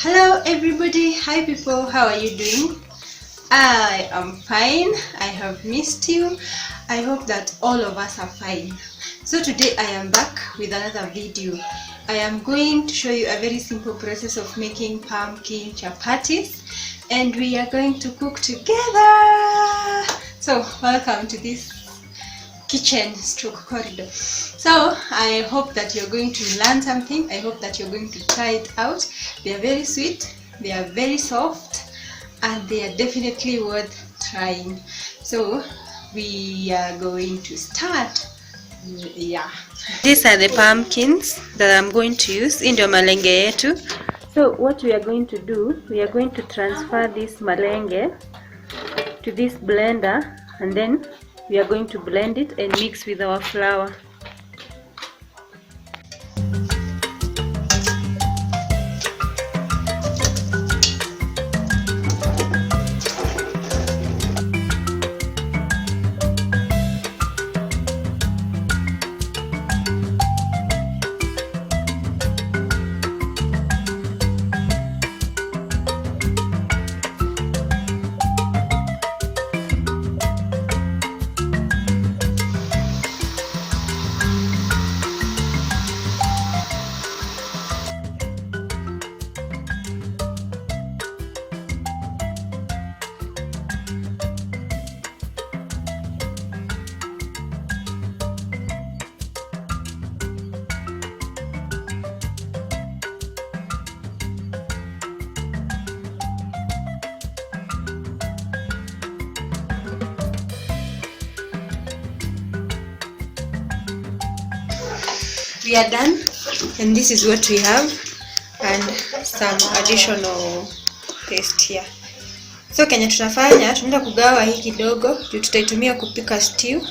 Hello everybody, hi people, how are you doing? I am fine. I have missed you. I hope that all of us are fine. So today I am back with another video. I am going to show you a very simple process of making pumpkin chapatis, and we are going to cook together. So welcome to this kitchen stroke corridor. So I hope that you're going to learn something. I hope that you're going to try it out. They are very sweet, they are very soft, and they are definitely worth trying. So we are going to start. Yeah, these are the pumpkins that I'm going to use in the malenge yetu. So what we are going to do, we are going to transfer this malenge to this blender, and then we are going to blend it and mix with our flour. We are done, and this is what we have, and some additional paste here. So kenye tunafanya, tunaenda kugawa hii kidogo juu tutaitumia kupika stew,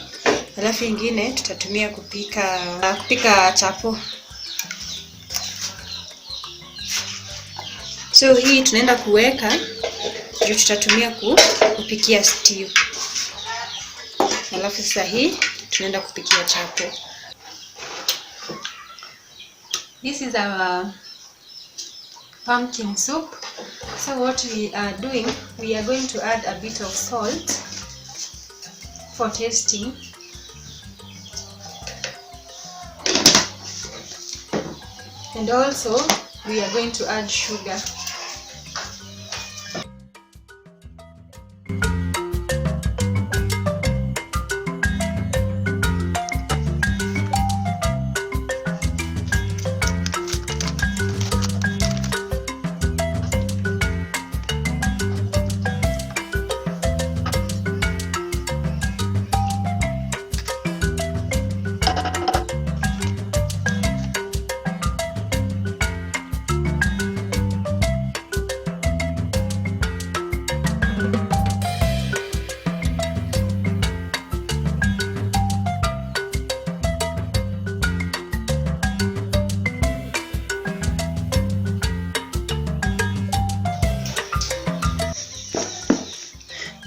alafu ingine tutatumia kupika chapo. So hii tunaenda kuweka juu tutatumia kupikia stew, alafu sasa hii tunaenda kupikia chapo. This is our pumpkin soup. So what we are doing, we are going to add a bit of salt for tasting. And also we are going to add sugar.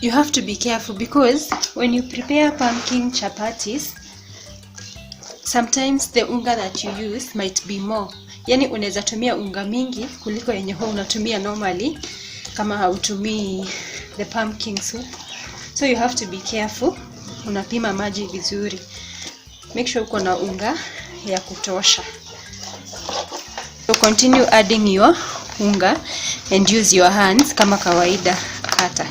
You have to be careful because when you prepare pumpkin chapatis, sometimes the unga that you use might be more. Yani unaweza tumia unga mingi kuliko yenye huwa unatumia normally kama hautumii the pumpkin soup. So you have to be careful. Unapima maji vizuri. Make sure uko na unga ya kutosha. So continue adding your unga and use your hands kama kawaida kata.